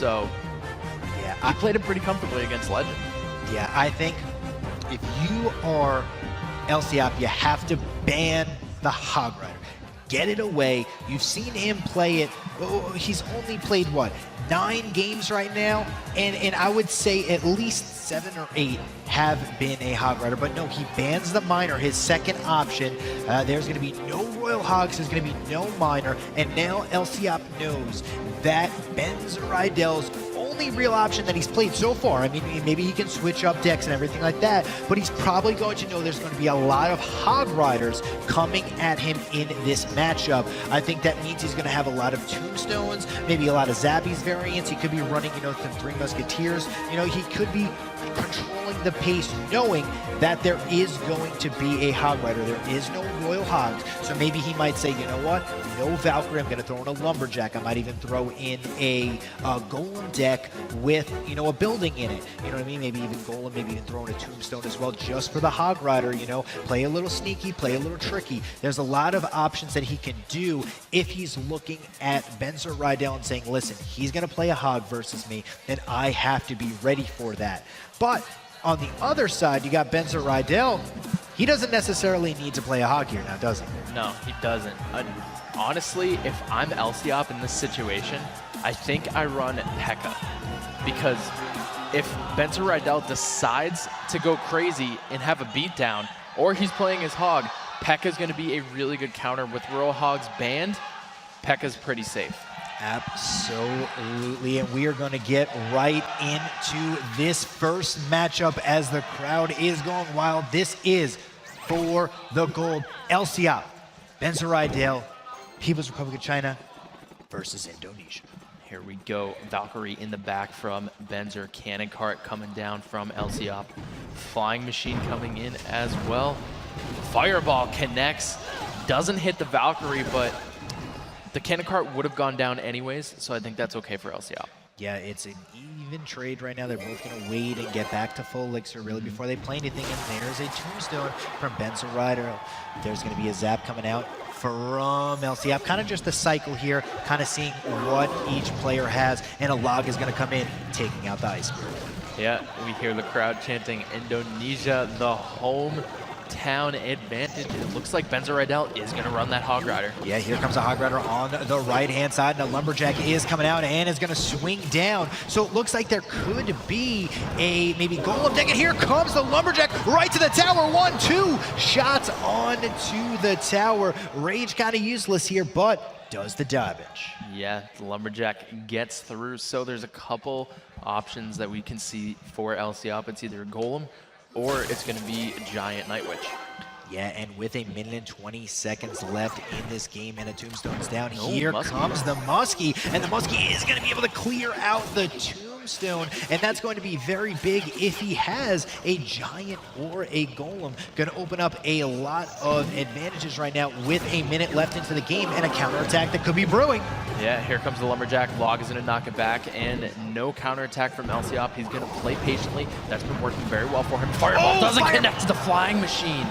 So yeah, he played it pretty comfortably against Legend. Yeah, I think if you are LCOP, you have to ban the Hog Rider. Get it away. You've seen him play it. Oh, he's only played, what, 9 games right now? And I would say at least 7 or 8 have been a Hog Rider. But no, he bans the Miner, his second option. There's going to be no Royal Hogs. There's going to be no Miner. And now LCOP knows that Benzoraidel's only real option that he's played so far. I mean, maybe he can switch up decks and everything like that, but he's probably going to know there's going to be a lot of Hog Riders coming at him in this matchup. I think that means he's going to have a lot of Tombstones, maybe a lot of Zappies variants. He could be running, you know, the 3 Musketeers. You know, he could be controlling the pace, knowing that there is going to be a Hog Rider. There is no Royal Hogs, so maybe he might say, you know what, no Valkyrie, I'm going to throw in a Lumberjack. I might even throw in a Golem deck with, you know, a building in it. You know what I mean? Maybe even Golem, maybe even throw in a Tombstone as well, just for the Hog Rider, you know, play a little sneaky, play a little tricky. There's a lot of options that he can do if he's looking at Benzoraideil and saying, listen, he's going to play a Hog versus me, and I have to be ready for that. But on the other side, you got Benzoraideil. He doesn't necessarily need to play a Hog here now, does he? No, he doesn't. Honestly, if I'm LCOP in this situation, I think I run P.E.K.K.A. Because if Benzoraideil decides to go crazy and have a beatdown, or he's playing his Hog, P.E.K.K.A. is going to be a really good counter. With Royal Hogs banned, P.E.K.K.A.'s pretty safe. Absolutely, and we are going to get right into this first matchup as the crowd is going wild. This is for the gold. LCOP, Benzoraideil, People's Republic of China versus Indonesia. Here we go. Valkyrie in the back from Benzer. Cannon Cart coming down from LCOP. Flying Machine coming in as well. Fireball connects. Doesn't hit the Valkyrie, but the Cannon Cart would have gone down anyways, so I think that's okay for LCOP. Yeah, it's an even trade right now. They're both going to wait and get back to full elixir really before they play anything. And there's a Tombstone from Benzoraideil. There's going to be a Zap coming out from LCOP. Kind of just the cycle here, kind of seeing what each player has. And a Log is going to come in, taking out the Ice Spirit. Yeah, we hear the crowd chanting Indonesia, the home town advantage. It looks like Benzoraideil is going to run that Hog Rider. Yeah, here comes a Hog Rider on the right-hand side, and a Lumberjack is coming out and is going to swing down. So it looks like there could be a maybe Golem deck, and here comes the Lumberjack right to the tower. 1, 2 shots on to the tower. Rage kind of useless here, but does the damage. Yeah, the Lumberjack gets through. So there's a couple options that we can see for LCOP. It's either a Golem or it's going to be a Giant Night Witch. Yeah, and with 1 minute and 20 seconds left in this game and a Tombstone's down, Oh, here Muskie. comes the Muskie, and the Muskie is going to be able to clear out the Tombstone, and that's going to be very big if he has a Giant or a Golem. Going to open up a lot of advantages right now with 1 minute left into the game and a counterattack that could be brewing. Yeah, here comes the Lumberjack. Log is going to knock it back, and no counterattack from LCOP. He's going to play patiently. That's been working very well for him. Fireball doesn't connect to the Flying Machine.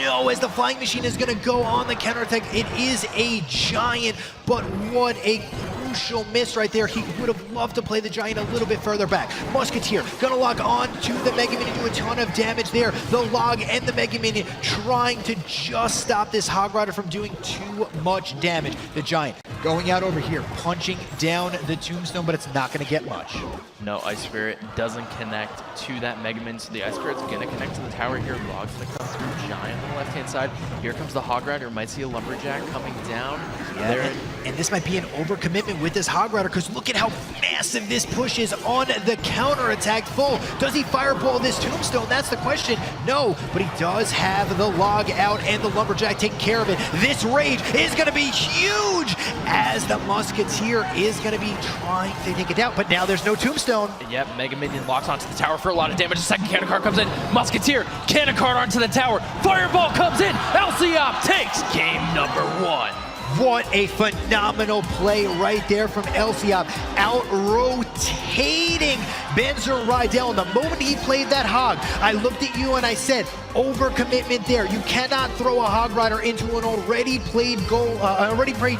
No, as the Flying Machine is going to go on the counterattack. It is a Giant, but what a crucial miss right there. He would have loved to play the Giant a little bit further back. Musketeer going to lock on to the Mega Minion, do a ton of damage there. The Log and the Mega Minion trying to just stop this Hog Rider from doing too much damage. The Giant going out over here, punching down the Tombstone, but it's not going to get much. No, Ice Spirit doesn't connect to that Mega Min, so the Ice Spirit's going to connect to the tower here. Log's going to come through. Giant on the left-hand side. Here comes the Hog Rider. Might see a Lumberjack coming down. Yeah, and this might be an overcommitment with this Hog Rider, because look at how massive this push is on the counterattack full. Does he fireball this Tombstone? That's the question. No, but he does have the Log out and the Lumberjack taking care of it. This Rage is going to be huge as the Musketeer is going to be trying to take it down, but now there's no Tombstone. Yep, Mega Minion locks onto the tower for a lot of damage. The second Cannon Cart comes in. Musketeer, Cannon Cart onto the tower. Fireball comes in. LCOP takes game number 1. What a phenomenal play right there from LCOP, out rotating Benzer Rydell, and the moment he played that Hog, I looked at you and I said, overcommitment there. You cannot throw a Hog Rider into an already played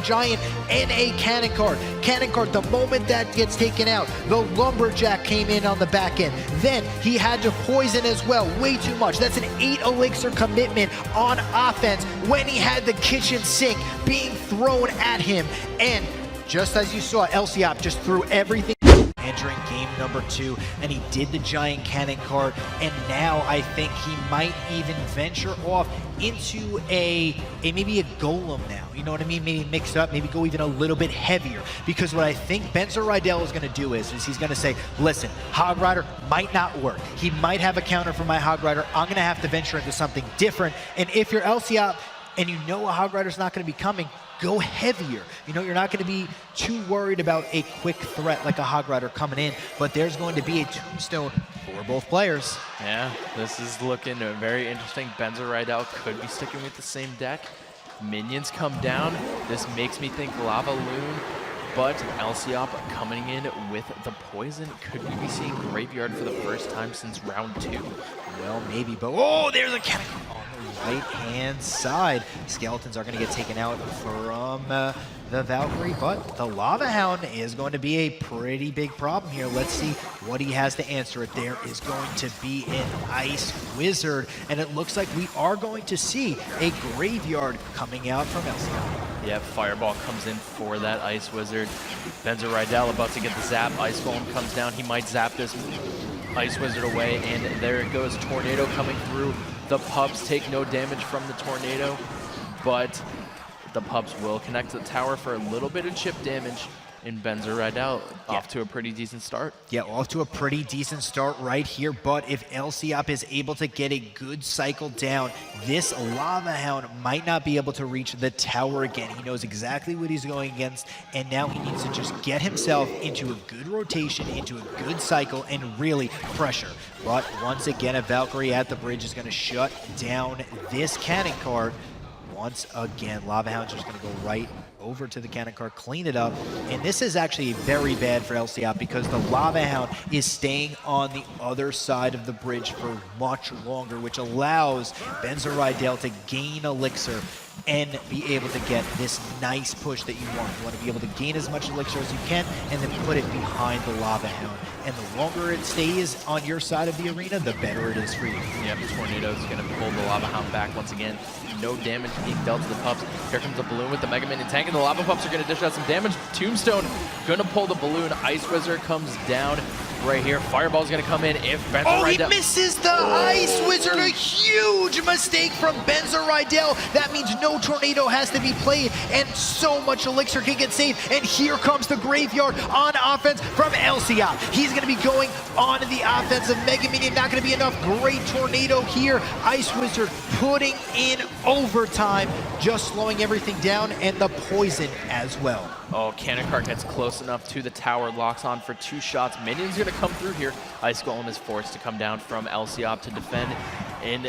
Giant and a Cannon Cart. Cannon Cart, the moment that gets taken out, the Lumberjack came in on the back end. Then he had to poison as well, way too much. That's an 8 elixir commitment on offense when he had the kitchen sink being thrown at him. And just as you saw, Elsiop just threw everything entering game number 2, and he did the Giant Cannon Cart, and now I think he might even venture off into maybe a Golem now. You know what I mean? Maybe mix up, maybe go even a little bit heavier, because what I think Benzer Rydell is going to do is he's going to say, listen, Hog Rider might not work. He might have a counter for my Hog Rider. I'm going to have to venture into something different, and if you're Elsiop and you know a Hog Rider's not going to be coming, go heavier. You know, you're not going to be too worried about a quick threat like a Hog Rider coming in, but there's going to be a tombstone for both players. Yeah, this is looking very interesting. Benzer Rydell could be sticking with the same deck. Minions come down. This makes me think Lava Loon, but Elsiop coming in with the poison. Could we be seeing Graveyard for the first time since round 2? Well, maybe, but oh, there's a cannon on the right-hand side. Skeletons are going to get taken out from the Valkyrie, but the Lava Hound is going to be a pretty big problem here. Let's see what he has to answer it. There is going to be an Ice Wizard, and it looks like we are going to see a Graveyard coming out from Elsiop. Yeah, Fireball comes in for that Ice Wizard. Benzer Rydell about to get the zap. Ice Golem comes down. He might zap this Ice Wizard away, and there it goes. Tornado coming through. The pups take no damage from the tornado, but the pups will connect to the tower for a little bit of chip damage. In Benzer Rydell, off to a pretty decent start. Yeah, off to a pretty decent start right here, but if Elsiop is able to get a good cycle down, this Lava Hound might not be able to reach the tower again. He knows exactly what he's going against, and now he needs to just get himself into a good rotation, into a good cycle, and really pressure. But once again, a Valkyrie at the bridge is going to shut down this Cannon Cart. Once again, Lava Hound's just going to go right over to the Cannon Cart, clean it up, and this is actually very bad for Elsiop because the Lava Hound is staying on the other side of the bridge for much longer, which allows Benzer Rydell to gain elixir and be able to get this nice push that you want. You want to be able to gain as much elixir as you can and then put it behind the Lava Hound. And the longer it stays on your side of the arena, the better it is for you. Yep, Tornado's going to pull the Lava Hound back once again. No damage being dealt to the pups. Here comes the balloon with the Mega Minion tank, and the Lava Pups are going to dish out some damage. Tombstone going to pull the balloon. Ice Wizard comes down right here. Fireball's going to come in if Benzer Rydell... he misses the Ice Wizard. A huge mistake from Benzer Rydell. That means no Tornado has to be played, and so much elixir can get saved. And here comes the Graveyard on offense from Elsiop. He's going to be going on to the offensive Mega Minion. Not going to be enough. Great Tornado here. Ice Wizard putting in overtime, just slowing everything down, and the poison as well. Oh, Cannon Cart gets close enough to the tower, locks on for 2 shots. Minion's going to come through here. Ice Golem is forced to come down from Elsiop to defend, and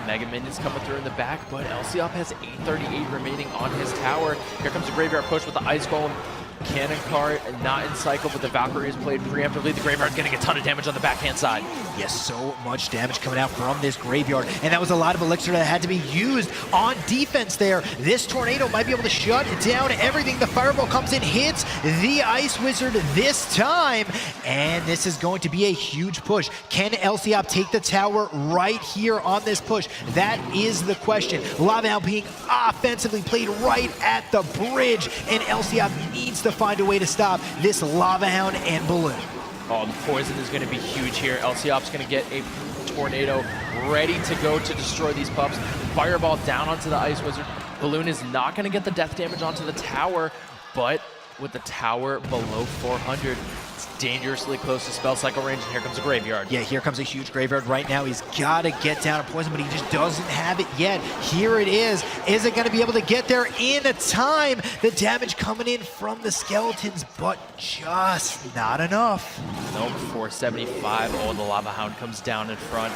Mega Minion's coming through in the back, but Elsiop has 838 remaining on his tower. Here comes the Graveyard push with the Ice Golem. Cannon Cart not in cycle, but the Valkyrie is played preemptively. The Graveyard's getting a ton of damage on the backhand side. Yes, so much damage coming out from this Graveyard, and that was a lot of elixir that had to be used on defense there. This Tornado might be able to shut down everything. The Fireball comes in, hits the Ice Wizard this time, and this is going to be a huge push. Can Elsiop take the tower right here on this push? That is the question. Lava Hound being offensively played right at the bridge, and Elsiop needs to find a way to stop this Lava Hound and Balloon. Oh, the poison is going to be huge here. Elsiop's going to get a Tornado ready to go to destroy these pups. Fireball down onto the Ice Wizard. Balloon is not going to get the death damage onto the tower, but with the tower below 400, it's dangerously close to spell cycle range, and here comes a Graveyard. Yeah, here comes a huge Graveyard right now. He's got to get down a poison, but he just doesn't have it yet. Here it is. Is it going to be able to get there in a time? The damage coming in from the Skeletons, but just not enough. Nope, 475. Oh, the Lava Hound comes down in front.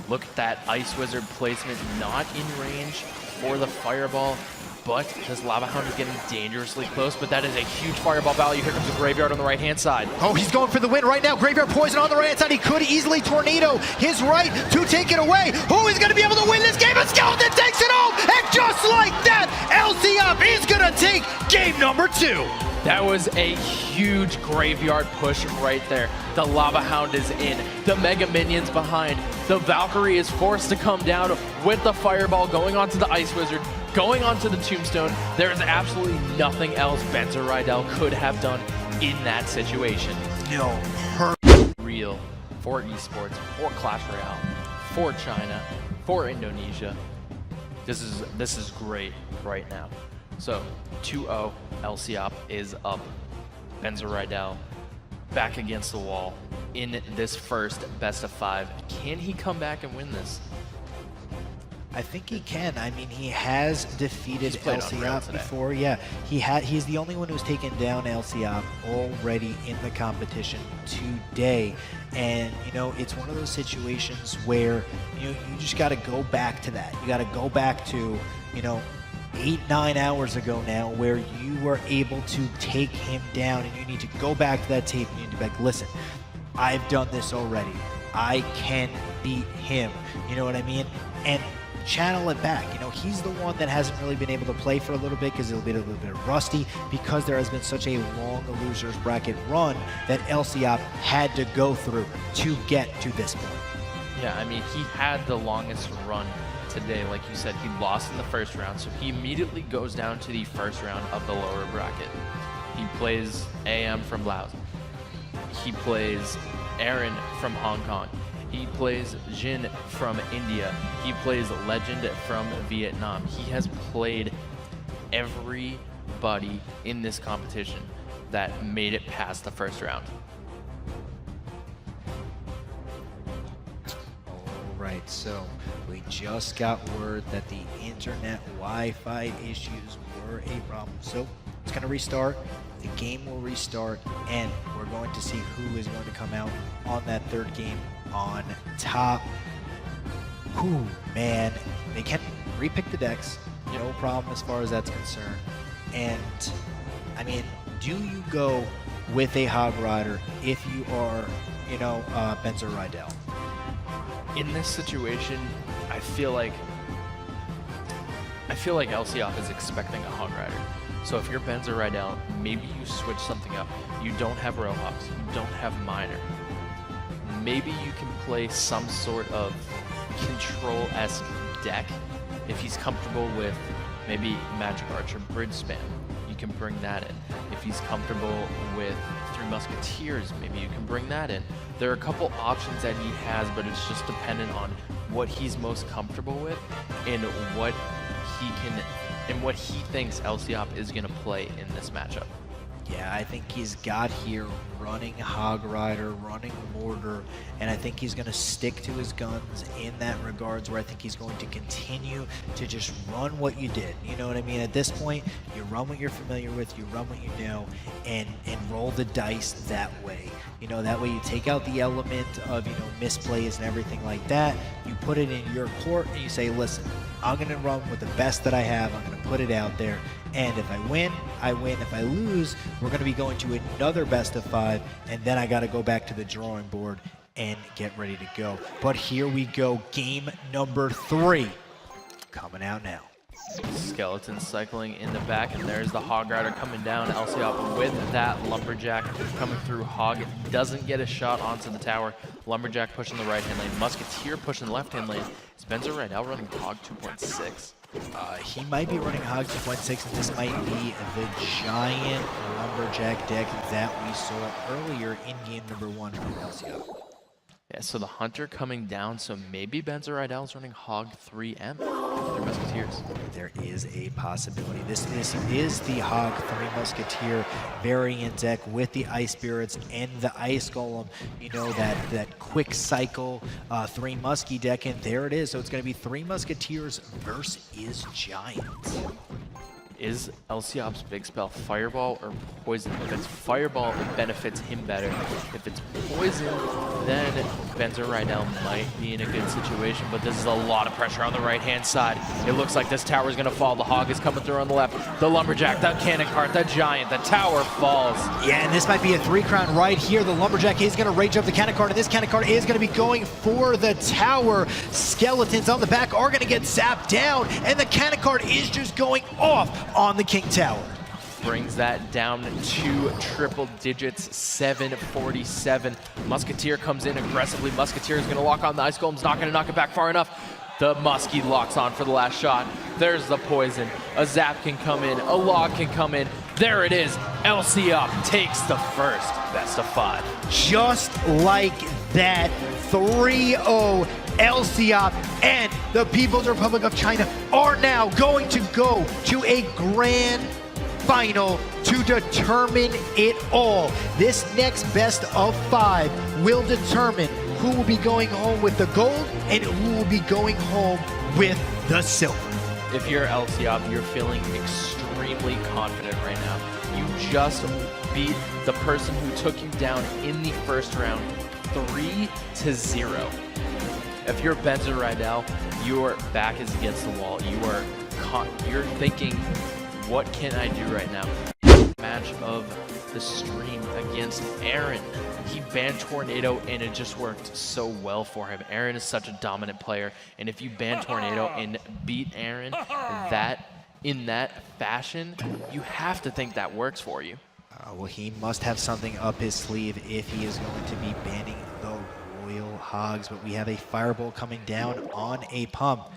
Look at that Ice Wizard placement, not in range for the Fireball. but this Lava Hound is getting dangerously close, but that is a huge fireball value. Here comes the Graveyard on the right-hand side. Oh, he's going for the win right now. Graveyard Poison on the right-hand side. He could easily tornado his right to take it away. Who is going to be able to win this game? And Skeleton takes it home, and just like that, LCOP is going to take game number 2. That was a huge Graveyard push right there. The Lava Hound is in. The Mega Minions behind. The Valkyrie is forced to come down with the Fireball, going onto the Ice Wizard, going onto the Tombstone. There is absolutely nothing else Benzer Rydell could have done in that situation. No, Real for Esports, for Clash Royale, for China, for Indonesia. This is great right now. So 2-0, LCOP is up. Benzer Rydell back against the wall in this first best of 5. Can he come back and win this? I think he can. I mean, he has defeated LCOP today. before. Yeah, he's the only one who's taken down LCOP already in the competition today. And, you know, it's one of those situations where, you know, you just got to go back to that. You got to go back to, you know, 8-9 hours ago now, where you were able to take him down, and you need to go back to that tape and you need to be like, listen, I've done this already. I can beat him. You know what I mean? And channel it back. You know, he's the one that hasn't really been able to play for a little bit because it'll be a little bit rusty, because there has been such a long losers bracket run that LCOP had to go through to get to this point. Yeah, I mean, he had the longest run today. Like you said, he lost in the first round, so he immediately goes down to the first round of the lower bracket. He plays AM from Laos. He plays Aaron from Hong Kong. He plays Jin from India. He plays Legend from Vietnam. He has played everybody in this competition that made it past the first round. Right, so we just got word that the internet Wi-Fi issues were a problem. So it's going to restart, the game will restart, and we're going to see who is going to come out on that third game on top. Ooh, man, they can repick the decks, no problem as far as that's concerned. And, I mean, do you go with a Hog Rider if you are, you know, Benzer Rydell? In this situation, I feel like LCOP is expecting a Hog Rider. So if you're Benzer Rydell, maybe you switch something up. You don't have Roadhogs, you don't have Miner. Maybe you can play some sort of control-esque deck. If he's comfortable with maybe Magic Archer Bridge Spam, you can bring that in. If he's comfortable with Three Musketeers, maybe you can bring that in. There are a couple options that he has, but it's just dependent on what he's most comfortable with and what he can and what he thinks LCOP is going to play in this matchup. Yeah, I think he's got here running Hog Rider, running Mortar, and I think he's going to stick to his guns in that regards, where I think he's going to continue to just run what you did. You know what I mean? At this point, you run what you're familiar with, you run what you know, and roll the dice that way. You know, that way you take out the element of, you know, misplays and everything like that. You put it in your court and you say, listen, I'm going to run with the best that I have. I'm going to put it out there. And if I win, I win. If I lose, we're going to be going to another best of 5. And then I got to go back to the drawing board and get ready to go. But here we go. Game number 3 coming out now. Skeleton cycling in the back, and there's the Hog Rider coming down. LCOP with that Lumberjack coming through. Hog doesn't get a shot onto the tower. Lumberjack pushing the right-hand lane. Musketeer pushing the left-hand lane. Is Benzer Rydell running Hog 2.6? He might be running Hog 2.6, and this might be the giant Lumberjack deck that we saw earlier in game number 1 from LCOP. Yeah, so the Hunter coming down, so maybe Benzer Rydell's running Hog 3M. They're Musketeers. There is a possibility. This is the Hog 3 Musketeer variant deck with the Ice Spirits and the Ice Golem. You know, that quick cycle 3 Muskie deck, and there it is. So it's going to be 3 Musketeers versus Giants. is LCOP's big spell Fireball or Poison? If it's Fireball, it benefits him better. If it's Poison, then Benzer Rydell might be in a good situation, but this is a lot of pressure on the right-hand side. It looks like this tower is going to fall. The Hog is coming through on the left. The Lumberjack, the Cannon Cart, the Giant, the tower falls. Yeah, and this might be a 3-crown right here. The Lumberjack is going to rage up the Cannon Cart, and this Cannon Cart is going to be going for the tower. Skeletons on the back are going to get zapped down, and the Cannon Cart is just going off on the King Tower. Brings that down to triple digits, 747. Musketeer comes in aggressively. Musketeer is going to lock on the Ice Golem's not going to knock it back far enough. The Muskie locks on for the last shot. There's the Poison. A Zap can come in. A Log can come in. There it is. LCOP takes the first best of 5. Just like that, 3-0 LCOP and the People's Republic of China are now going to go to a grand final to determine it all. This next best of 5 will determine who will be going home with the gold and who will be going home with the silver. If you're LCOP, you're feeling extremely confident right now. You just beat the person who took you down in the first round 3-0. If you're Benzer Rydell, your back is against the wall. You're thinking, what can I do right now? Match of the stream against Aaron. He banned Tornado and it just worked so well for him. Aaron is such a dominant player, and if you ban Tornado and beat Aaron in that fashion, you have to think that works for you. Well, he must have something up his sleeve if he is going to be banning the Royal Hogs, but we have a Fireball coming down on a pump.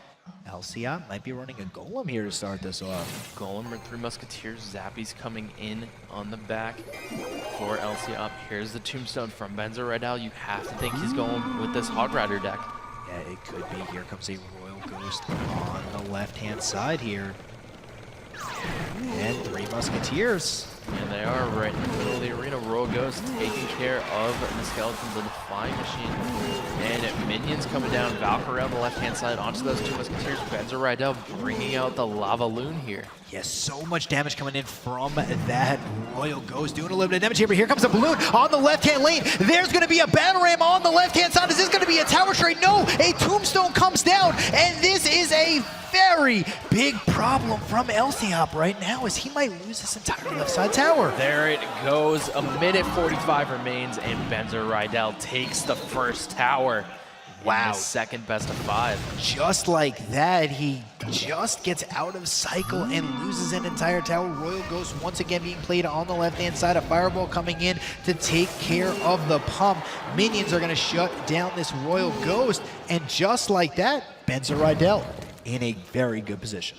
LCOP might be running a Golem here to start this off. Golem or 3 Musketeers. Zappy's coming in on the back for LCOP. Here's the Tombstone from Benzer Rydell. You have to think he's going with this Hog Rider deck. Yeah, it could be. Here comes a Royal Ghost on the left-hand side here. And 3 Musketeers. And they are right in the middle of the arena. Royal Ghost taking care of the Skeletons of the Flying Machine. And minions coming down. Valkyrie on the left-hand side onto those 2 Musketeers. Benzer Rydell bringing out the Lava Loon here. Yes, so much damage coming in from that Royal Ghost. Doing a little bit of damage here, but here comes a Balloon on the left-hand lane. There's going to be a Battle Ram on the left-hand side. Is this going to be a Tower Trade? No, a Tombstone comes down, and this is a very big problem from LCOP right now, as he might lose this entire left side tower. There it goes. A minute 45 remains, and Benzer Rydell takes the first tower. Wow. Second best of 5. Just like that, he just gets out of cycle and loses an entire tower. Royal Ghost once again being played on the left-hand side. A Fireball coming in to take care of the pump. Minions are going to shut down this Royal Ghost, and just like that, Benzer Rydell in a very good position.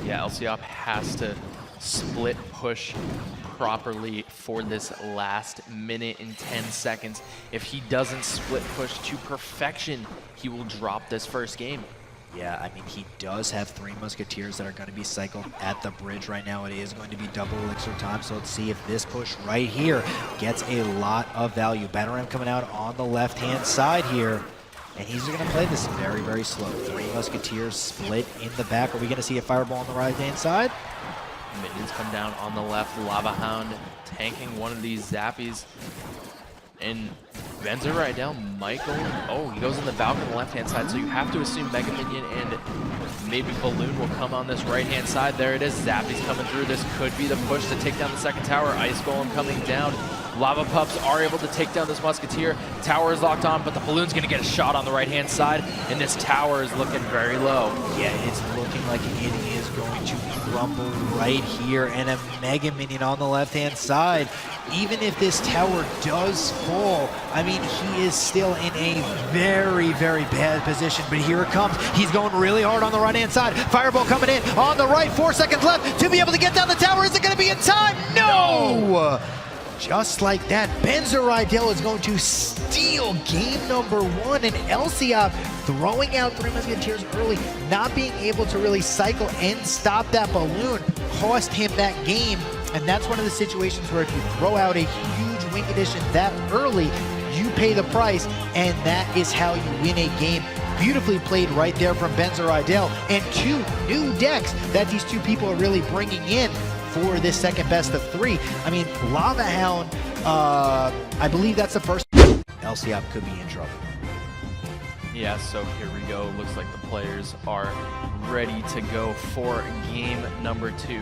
Yeah, LCOP has to split push properly for this last minute and 10 seconds. If he doesn't split push to perfection, he will drop this first game. Yeah, I mean, he does have 3 Musketeers that are going to be cycled at the bridge right now. It is going to be double elixir time, so let's see if this push right here gets a lot of value. Battle Ram coming out on the left-hand side here. And he's going to play this very, very slow. 3 Musketeers split in the back. Are we going to see a Fireball on the right-hand side? Minions come down on the left. Lava Hound tanking one of these Zappies. And Benzer Rydell might go. Oh, he goes in the Valk on the left-hand side, so you have to assume Mega Minion and maybe Balloon will come on this right-hand side. There it is. Zappy's coming through. This could be the push to take down the second tower. Ice Golem coming down. Lava Pups are able to take down this Musketeer. Tower is locked on, but the Balloon's going to get a shot on the right-hand side, and this tower is looking very low. Yeah, it's looking like it is going to crumble right here, and a Mega Minion on the left-hand side. Even if this tower does fall, I mean, he is still in a very, very bad position, but here it comes. He's going really hard on the right-hand side. Fireball coming in on the right, 4 seconds left to be able to get down the tower. Is it going to be in time? No! Just like that, Benzer Rydell is going to steal game number 1, and LCOP throwing out 3 Musketeers early, not being able to really cycle and stop that Balloon, cost him that game. And that's one of the situations where if you throw out a huge Wing Edition that early, you pay the price, and that is how you win a game. Beautifully played right there from Benzer Idell. And 2 new decks that these 2 people are really bringing in for this second best of 3. I mean, Lava Hound, I believe that's the first. LCOP could be in trouble. Yeah, so here we go. Looks like the players are ready to go for game number 2.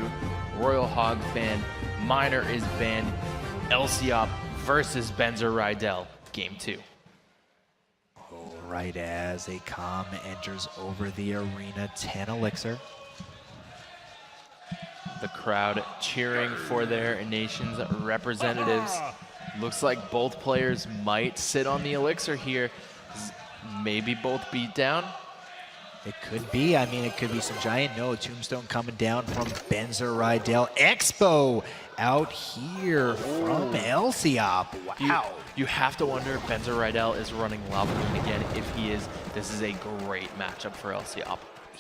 Royal Hog banned, Miner is banned, LCOP versus Benzer Rydell, game 2. Right as a comm enters over the arena, 10 Elixir. The crowd cheering for their nation's representatives. Looks like both players might sit on the Elixir here. Maybe both beat down. It could be. I mean, it could be some giant. No, Tombstone coming down from Benzer Rydell. Expo out here from LCOP. Wow. You have to wonder if Benzer Rydell is running Lava Moon again. If he is, this is a great matchup for LCOP.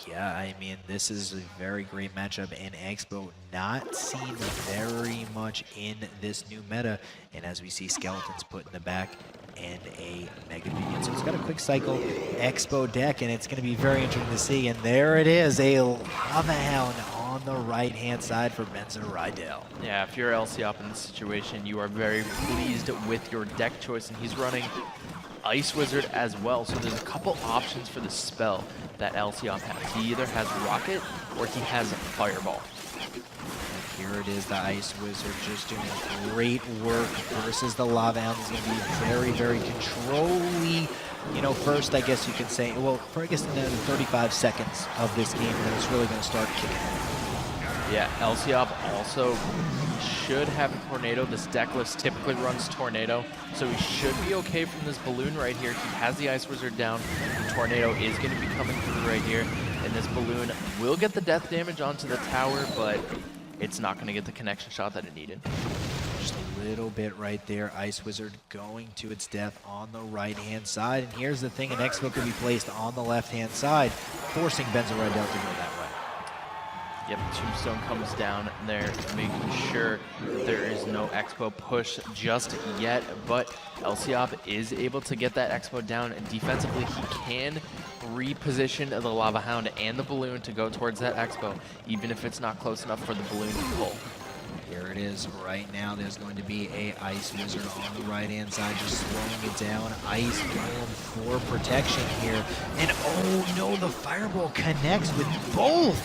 Yeah, I mean, this is a very great matchup, and Expo not seen very much in this new meta. And as we see, Skeletons put in the back and a Mega Minion. So it's got a quick cycle Expo deck, and it's going to be very interesting to see. And there it is, a Lava Hound on the right-hand side for Benzer Rydell. Yeah, if you're LCOP in this situation, you are very pleased with your deck choice, and he's running Ice Wizard as well. So there's a couple options for the spell that LCOP has. He either has Rocket or he has Fireball. Here it is, the Ice Wizard just doing great work versus the Lava Hound. Is going to be very, very controlly. You know, first, I guess you could say, well, for I guess in the 35 seconds of this game, then it's really going to start kicking. Yeah, LCOP also should have a Tornado. This deck list typically runs Tornado, so he should be okay from this Balloon right here. He has the Ice Wizard down. The Tornado is going to be coming through right here, and this Balloon will get the death damage onto the tower, but it's not going to get the connection shot that it needed. Just a little bit right there. Ice Wizard going to its death on the right-hand side. And here's the thing, an Expo could be placed on the left-hand side, forcing Benzer Rydell to go that way. Yep, Tombstone comes down there, making sure there is no Expo push just yet, but LCOP is able to get that Expo down, and defensively he can reposition the Lava Hound and the Balloon to go towards that Expo, even if it's not close enough for the Balloon to pull. Here it is right now. There's going to be a Ice Wizard on the right-hand side, just slowing it down. Ice Golem for protection here. And oh no, the Fireball connects with both.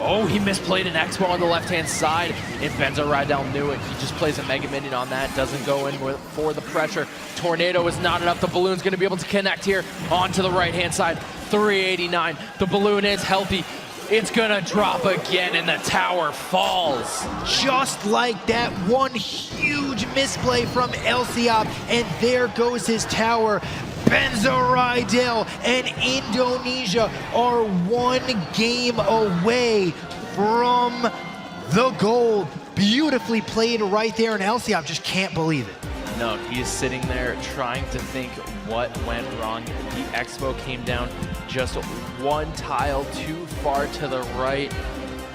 Oh, he misplayed an Expo on the left-hand side, and Benzer Rydell knew it. He just plays a Mega Minion on that, doesn't go in for the pressure. Tornado is not enough. The Balloon's going to be able to connect here onto the right-hand side. 389. The Balloon is healthy. It's going to drop again, and the tower falls. Just like that, one huge misplay from LCOP, and there goes his tower. Benzer Rydell and Indonesia are 1 game away from the gold. Beautifully played right there, and LCOP just can't believe it. No, he is sitting there trying to think what went wrong. The Expo came down just 1 tile too far to the right,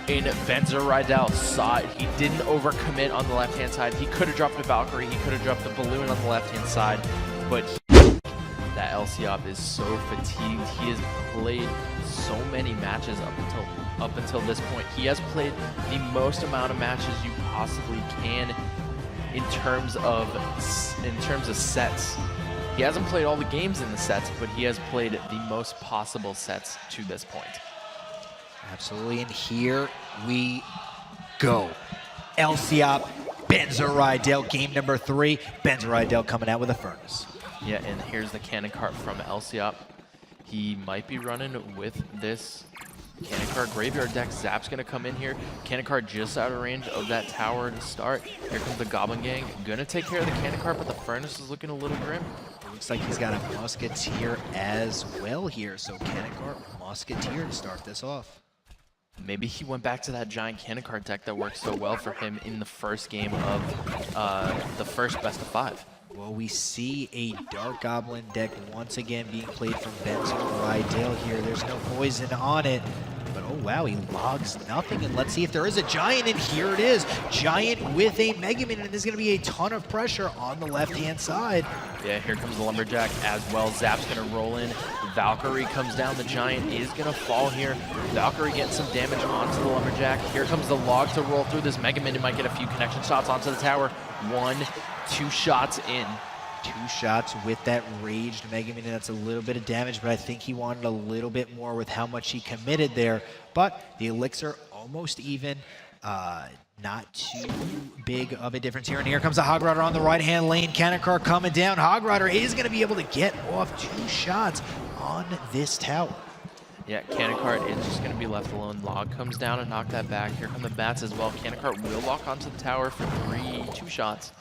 and Benzer Rydell saw it. He didn't overcommit on the left-hand side. He could have dropped a Valkyrie. He could have dropped the Balloon on the left-hand side, but that LCOP is so fatigued. He has played so many matches up until this point. He has played the most amount of matches you possibly can in terms of sets. He hasn't played all the games in the sets, but he has played the most possible sets to this point. Absolutely, and here we go. LCOP, Benzer Rydell, game number 3. Benzer Rydell coming out with a Furnace. Yeah, and here's the Cannon Cart from LCOP. He might be running with this Cannon Cart Graveyard deck. Zap's going to come in here. Cannon Cart just out of range of that tower to start. Here comes the Goblin Gang. Going to take care of the Cannon Cart, but the Furnace is looking a little grim. It looks like he's got a Musketeer as well here. So Cannon Cart, Musketeer to start this off. Maybe he went back to that giant Cannon Cart deck that worked so well for him in the first game of the first best of 5. Well, we see a Dark Goblin deck once again being played from Benzer Rydell here. There's no poison on it. but oh wow, he logs nothing. And let's see if there is a Giant, and here it is. Giant with a Mega Man, and there's going to be a ton of pressure on the left-hand side. Yeah, here comes the Lumberjack as well. Zap's going to roll in. Valkyrie comes down. The Giant is going to fall here. Valkyrie getting some damage onto the Lumberjack. Here comes the log to roll through. This Mega Man might get a few connection shots onto the tower. 1, 2 shots in. 2 shots with that raged Mega Man, and that's a little bit of damage, but I think he wanted a little bit more with how much he committed there. But the Elixir almost even. Not too big of a difference here. And here comes the Hog Rider on the right-hand lane. Cannon Car coming down. Hog Rider is going to be able to get off 2 shots on this tower. Yeah, Cannon Cart is just going to be left alone. Log comes down and knock that back. Here come the bats as well. Cannon Cart will lock onto the tower for 2 shots.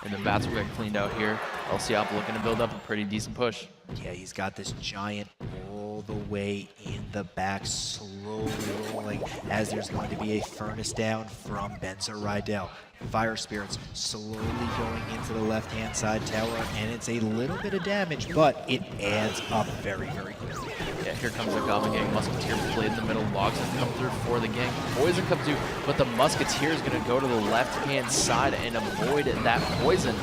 And the bats will get cleaned out here. LCOP looking to build up a pretty decent push. Yeah, he's got this Giant all the way in the back, slowly rolling as there's going to be a furnace down from Benzer Rydell. Fire Spirits slowly going into the left-hand side tower, and it's a little bit of damage, but it adds up very, very quickly. Yeah, here comes the Goblin Gang. Musketeer played in the middle. Logs have come through for the gang. Poison comes through, but the Musketeer is going to go to the left-hand side and avoid that poison.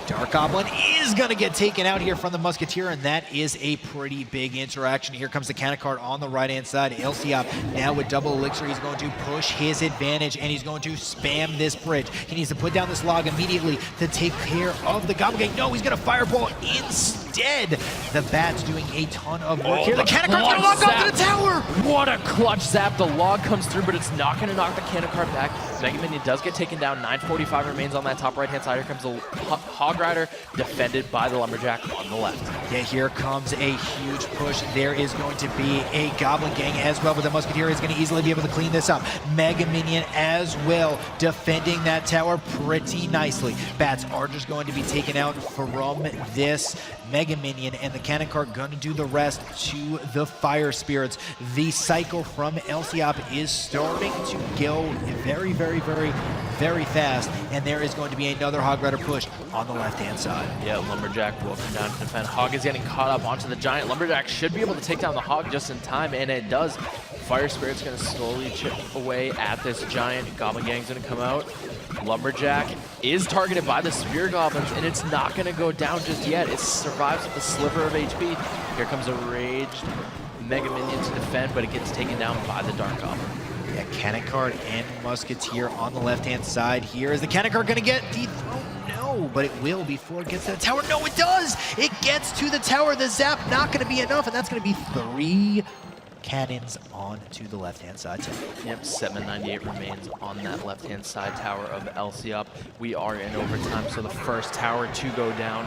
Dark Goblin is going to get taken out here from the Musketeer, and that is a pretty big interaction. Here comes the Cannon Cart on the right-hand side. Elciop now with double Elixir. He's going to push his advantage, and he's going to spam this bridge. He needs to put down this log immediately to take care of the Goblin Gang. No, he's going to Fireball instead. The Bat's doing a ton of work here. The Cannon Cart's going to lock onto the tower. What a clutch zap. The log comes through, but it's not going to knock the Cannon Cart back. Mega Minion does get taken down. 945 remains on that top right-hand side. Here comes the Hog Rider, defended by the Lumberjack on the left. Yeah, here comes a huge push. There is going to be a Goblin Gang as well, but the Musketeer is going to easily be able to clean this up. Mega Minion as well, defending that tower pretty nicely. Bats are just going to be taken out from this Mega Minion, and the Cannon Cart going to do the rest to the Fire Spirits. The cycle from Elciop is starting to go very, very, very, very fast, and there is going to be another Hog Rider push on the left-hand side. Yeah, Lumberjack will come down to defend. Hog is getting caught up onto the Giant. Lumberjack should be able to take down the Hog just in time, and it does. Fire Spirit's going to slowly chip away at this Giant. Goblin Gang's going to come out. Lumberjack is targeted by the Spear Goblins, and it's not going to go down just yet. It survives with a sliver of HP. Here comes a raged Mega Minion to defend, but it gets taken down by the Dark Goblin. Yeah, Cannon Cart and Musketeer on the left-hand side. Here is the Cannon Cart going to get dethroned? No, but it will before it gets to the tower. No, it does! It gets to the tower. The zap not going to be enough, and that's going to be 3 cannons on to the left-hand side tower. Yep, 798 remains on that left-hand side tower of Elciop. We are in overtime, so the first tower to go down,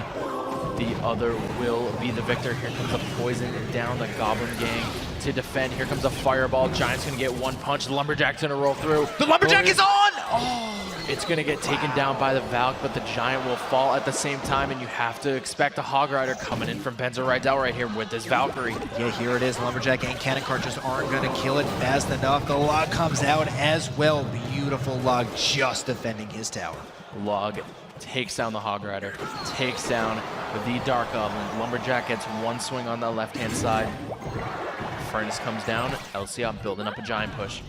the other will be the victor. Here comes the poison down the Goblin Gang to defend. Here comes the Fireball. Giant's gonna get 1 punch. The Lumberjack's gonna roll through. The Lumberjack is on! Oh! It's gonna get taken down by the Valk, but the Giant will fall at the same time, and you have to expect a Hog Rider coming in from Benzer Rydell right here with this Valkyrie. Yeah, here it is. Lumberjack and Cannon Cart just aren't gonna kill it fast enough. The log comes out as well. Beautiful log just defending his tower. Log takes down the Hog Rider, takes down the Dark Goblin. Lumberjack gets 1 swing on the left-hand side. Furnace comes down. Elciop building up a Giant push.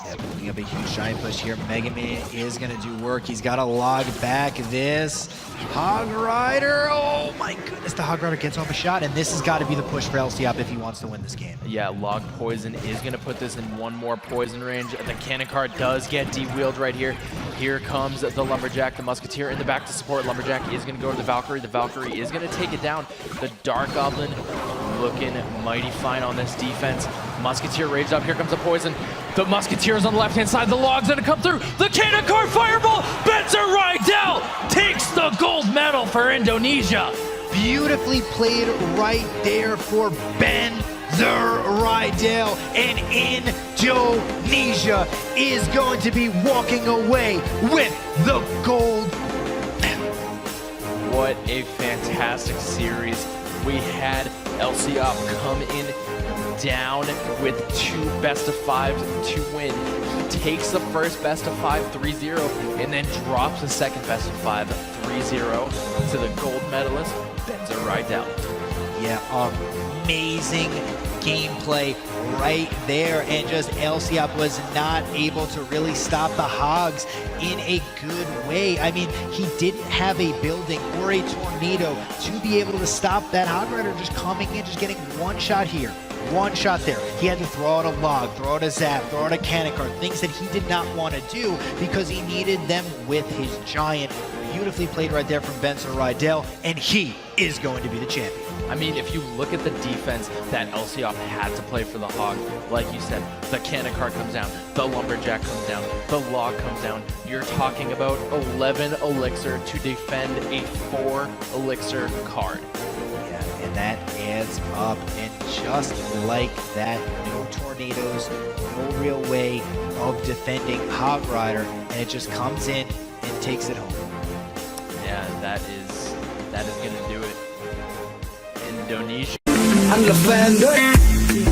Yeah, building up a huge Giant push here. Mega Man is going to do work. He's got to log back this Hog Rider. Oh my goodness, the Hog Rider gets off a shot, and this has got to be the push for Elciop if he wants to win this game. Yeah, log poison is going to put this in 1 more poison range. The Cannon Cart does get de-wheeled right here. Here comes the Lumberjack, the Musketeer in the back to support. Lumberjack is going to go to the Valkyrie. The Valkyrie is going to take it down. The Dark Goblin looking mighty fine on this defense. Musketeer raged up. Here comes the poison. The Musketeer is on the left-hand side. The log's going to come through. The Cannon Cart Fireball. Benzer Rydell takes the gold medal for Indonesia. Beautifully played right there for Benzer Rydell. And Indonesia is going to be walking away with the gold medal. What a fantastic series. We had Elciop come in down with 2 best-of-5s to win. He takes the first best of 5 3-0, and then drops the second best of 5 3-0 to the gold medalist, Benzer Rydell. Yeah, amazing gameplay right there, and just Elsiop was not able to really stop the Hogs in a good way. I mean, he didn't have a building or a tornado to be able to stop that Hog Rider just coming in, just getting one shot here, one shot there. He had to throw out a log, throw out a zap, throw out a cannon card, things that he did not want to do because he needed them with his giant. Beautifully played right there from Benzer Rydell, and he is going to be the champion. I mean, if you look at the defense that Elsiop had to play for the Hog, like you said, the cannon card comes down, the lumberjack comes down, the log comes down. You're talking about 11 elixir to defend a 4 elixir card. Yeah, and that adds up, and just like that, no tornadoes, no real way of defending Hog Rider, and it just comes in and takes it home. Yeah, that is gonna do it. Indonesia. I'm the fan.